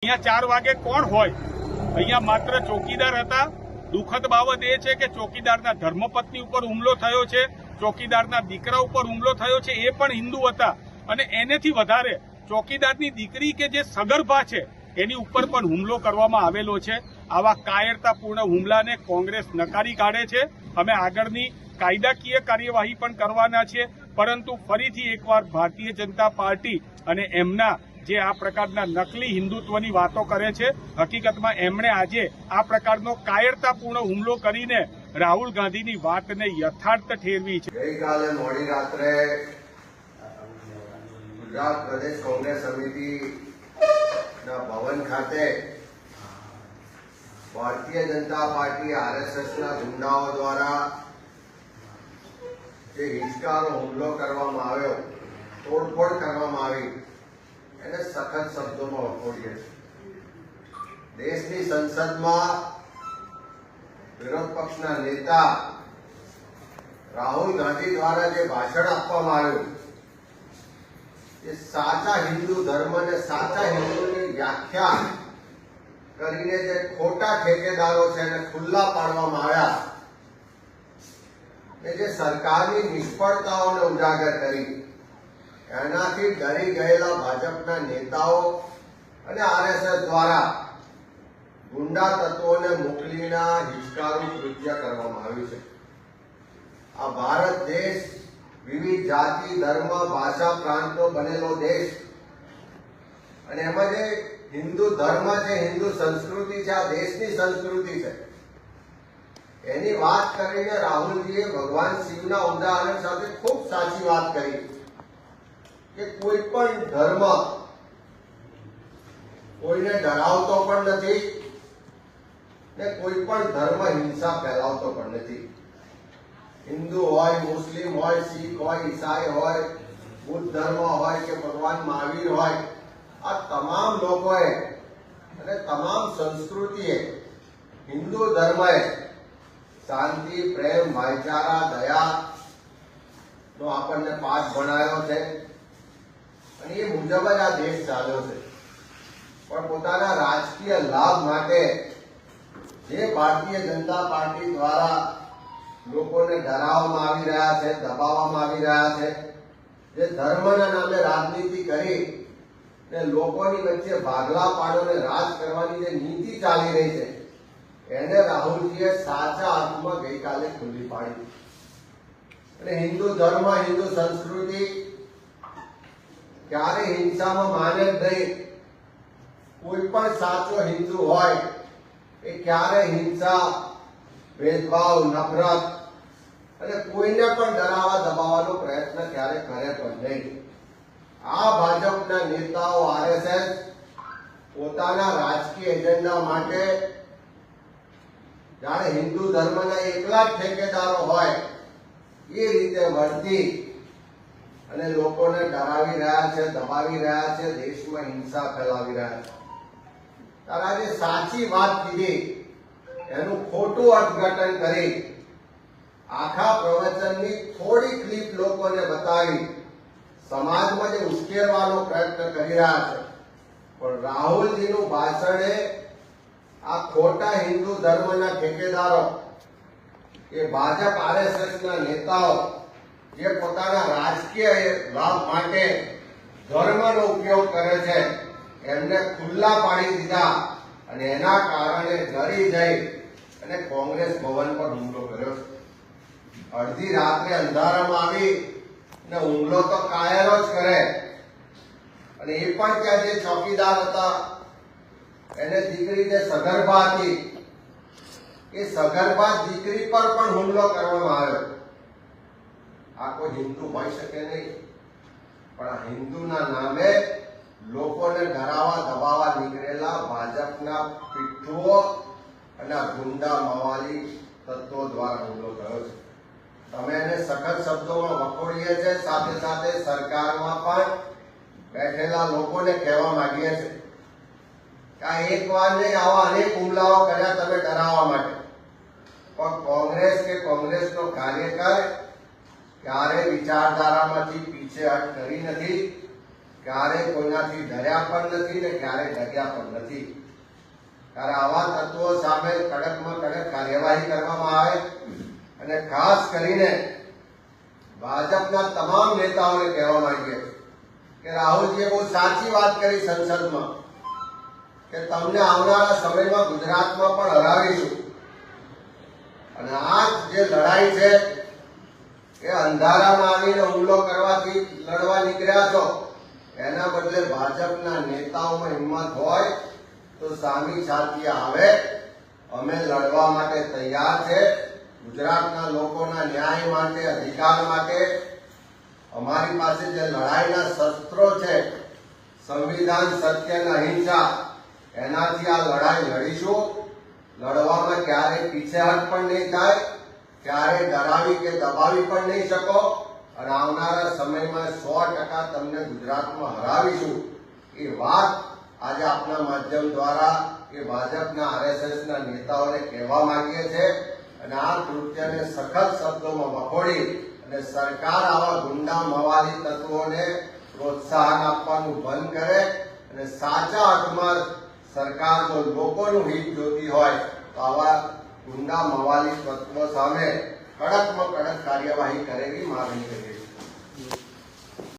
અહીંયા 4 વાગે કોણ હોય? અહીંયા માત્ર ચોકીદાર હતા. દુઃખદ બાબત એ છે કે ચોકીદારના ધર્મપત્ની ઉપર હુમલો થયો છે, ચોકીદારના દીકરા ઉપર હુમલો થયો છે, એ પણ હિન્દુ હતા. અને એનેથી વધારે ચોકીદારની દીકરી કે જે સગર્ભા છે એની ઉપર પણ હુમલો કરવામાં આવેલો છે. આવા કાયરતાપૂર્ણ હુમલાને કોંગ્રેસ નકારી કાઢે છે. અમે આગળની કાયદાકીય કાર્યવાહી પણ કરવાના છે, પરંતુ ફરીથી એકવાર ભારતીય જનતા પાર્ટી અને એમના જે આ પ્રકારના નકલી હિન્દુત્વની વાતો કરે છે, હકીકતમાં એમણે આજે આ પ્રકારનો કાયરતાપૂર્ણ હુમલો કરીને રાહુલ ગાંધીની વાતને યથાર્થ ઠેરવી છે. ગઈકાલે મોડી રાત્રે ગુજરાત પ્રદેશ કોંગ્રેસ સમિતિના ભવન ખાતે ભારતીય જનતા પાર્ટી આરએસએસના ગુંડાઓ દ્વારા જે હિંસકારો હુમલો કરવામાં આવ્યો, તોડફોડ કરવામાં આવી, એને સખત શબ્દોમાં વખોડીએ છીએ. દેશની સંસદમાં વિરોધ પક્ષના નેતા રાહુલ ગાંધી દ્વારા જે ભાષણ આપવામાં આવ્યું, એ સાચા હિન્દુ ધર્મ અને સાચા હિન્દુની વ્યાખ્યા કરીને જે ખોટા ઠેકેદારો છે એને ખુલ્લા પાડવામાં આવ્યા, જે સરકારની નિષ્ફળતાઓને ઉજાગર કરી, એનાથી ડરી ગયેલા ભાજપના નેતાઓ અને આરએસએસ દ્વારા ગુંડા તત્વોને મોકલીને હિંસકારું કૃત્ય કરવામાં આવ્યું છે. આ ભારત દેશ વિવિધ જાતિ, ધર્મ, ભાષા, પ્રાંતનો બનેલો દેશ, અને એમાં જે હિન્દુ ધર્મ છે, હિન્દુ સંસ્કૃતિ છે, આ દેશની સંસ્કૃતિ છે, એની વાત કરીને રાહુલજીએ ભગવાન શિવના ઉદાહરણ સાથે ખૂબ સાચી વાત કરી કે કોઈ પણ ધર્મ કોઈને ડરાવતો પણ નથી ને કોઈ પણ ધર્મ હિંસા ફેલાવતો પણ નથી. હિન્દુ હોય, મુસ્લિમ હોય, શીખ હોય, ઈસાઈ હોય, બુદ્ધ ધર્મ હોય કે ભગવાન મહાવીર હોય, આ તમામ લોકોએ અને તમામ સંસ્કૃતિએ, હિન્દુ ધર્મએ શાંતિ, પ્રેમ, ભાઈચારા, દયા નો આપણને પાઠ ભણાયો છે અને એ મુજબ જ આ દેશ ચાલ્યો છે. પણ પોતાના રાજકીય લાભ માટે જે ભારતીય જનતા પાર્ટી દ્વારા લોકોને ડરાવવામાં આવી રહ્યા છે, દબાવવામાં આવી રહ્યા છે, જે ધર્મના નામે રાજનીતિ કરી ને લોકોની વચ્ચે ભાગલા પાડોને રાજ કરવાની જે નીતિ ચાલી રહી છે, એને રાહુલજીએ સાચા અર્થમાં ગઈકાલે ખુલ્લી પાડી. અને હિન્દુ ધર્મ, હિન્દુ સંસ્કૃતિ ક્યારે હિંસામાં માને જ નહીં. કોઈ પણ સાચો હિન્દુ હોય એ ક્યારે હિંસા, ભેદભાવ, નફરત અને કોઈને પણ ડરાવવા દબાવવાનો પ્રયત્ન ક્યારે કરે પણ નહીં. આ ભાજપના નેતાઓ, આરએસએસ પોતાના રાજકીય એજન્ડા માટે જાણે હિન્દુ ધર્મના એકલા જ ઠેકેદારો હોય એ રીતે વર્તી અને લોકોને ડરાવી રહ્યા છે, દબાવી રહ્યા છે, દેશમાં હિંસા ફેલાવી રહ્યા છે. ત્યારે આજે સાચી વાત કીધી એનું ખોટું અર્થઘટન કરી આખા પ્રવચનની થોડી ક્લિપ લોકોને બતાવી સમાજમાં જે ઉશ્કેરવાનો પ્રયત્ન કરી રહ્યા છે. પણ રાહુલજીનું ભાષણ આ ખોટા હિન્દુ ધર્મના ઠેકેદારો, એ ભાજપ આરએસએસના નેતાઓ જે પોતાના રાજકીય લાભ માટે ધર્મનો ઉપયોગ કરે છે, એમને ખુલ્લા પાડી દીધા અને એના કારણે ડરી જઈ અને કોંગ્રેસ ભવન પર હુમલો કર્યો. અડધી રાત્રે અંધારામાં આવી ને હુમલો તો કાયરો જ કરે, અને એ પણ ત્યાં જે ચોકીદાર હતા એને દીકરી જે સગર્ભા હતી, એ સગર્ભા દીકરી પર પણ હુમલો કરવામાં આવ્યો. આ કોઈ હિન્દુ હોઈ શકે નહીં, પણ આ હિન્દુના નામે લોકોને ડરાવવા દબાવવા નીકળેલા ભાજપના પીઠુઓ અને ગુંડા મવાલી તત્વો દ્વારા હુમલો થયો છે. તમે એને સખત શબ્દોમાં વખોડીએ છે, સાથે સાથે સરકારમાં પણ બેઠેલા લોકોને કહેવા માંગીએ છીએ કે આ એક વાર નહીં, આવા અનેક હુમલાઓ કર્યા તમે ડરાવવા માટે. પણ કોંગ્રેસ કે કોંગ્રેસનો કાર્યકર ક્યારે વિચારધારામાંથી પીછેહટ કરી નથી ક્યારેય કોઈનાથી ડર્યા પણ નથી ને ક્યારેય ડગ્યા પણ નથી. ત્યારે આવા તત્વો સામે કડકમાં કડક કાર્યવાહી કરવામાં આવે અને ખાસ કરીને ભાજપના તમામ નેતાઓને કહેવા માંગીએ કે રાહુલજીએ બહુ સાચી વાત કરી સંસદમાં કે તમને આવનારા સમયમાં ગુજરાતમાં પણ હરાવીશું. અને આ જે લડાઈ છે એ અંધારામાં આવીને હુમલો કરવાથી લડવા નીકળ્યા છો, એના બદલે ભાજપના નેતાઓમાં હિંમત હોય તો સામી સાથી આવે. અમે લડવા માટે તૈયાર છે. ગુજરાતના લોકોના ન્યાય માટે, અધિકાર માટે અમારી પાસે જે લડાઈના શસ્ત્રો છે, સંવિધાન, સત્ય અને અહિંસા, એનાથી આ લડાઈ લડીશું. લડવામાં ક્યારેય પીછેહટ પણ નહીં થાય, ક્યારેય ડરાવી કે દબાવી પણ નહીં શકો. અને આવનારા સમયમાં 100% તમને ગુજરાતમાં હરાવીશું. એ વાત આજે આપના માધ્યમ દ્વારા એ ભાજપના RSSના નેતાઓને કહેવા માંગીએ છીએ. અને આ કૃત્યને સખત શબ્દોમાં વખોડી અને સરકાર આવા ગુંડા મવાલી તત્વોને પ્રોત્સાહન આપવાનું બંધ કરે અને સાચા અર્થમાં સરકાર જો લોકોનું હિત જોતી હોય તો આવા ગુંડા મવાલી તત્વો સામે કડકમાં કડક કાર્યવાહી કરે એવી માંગણી કરી છે.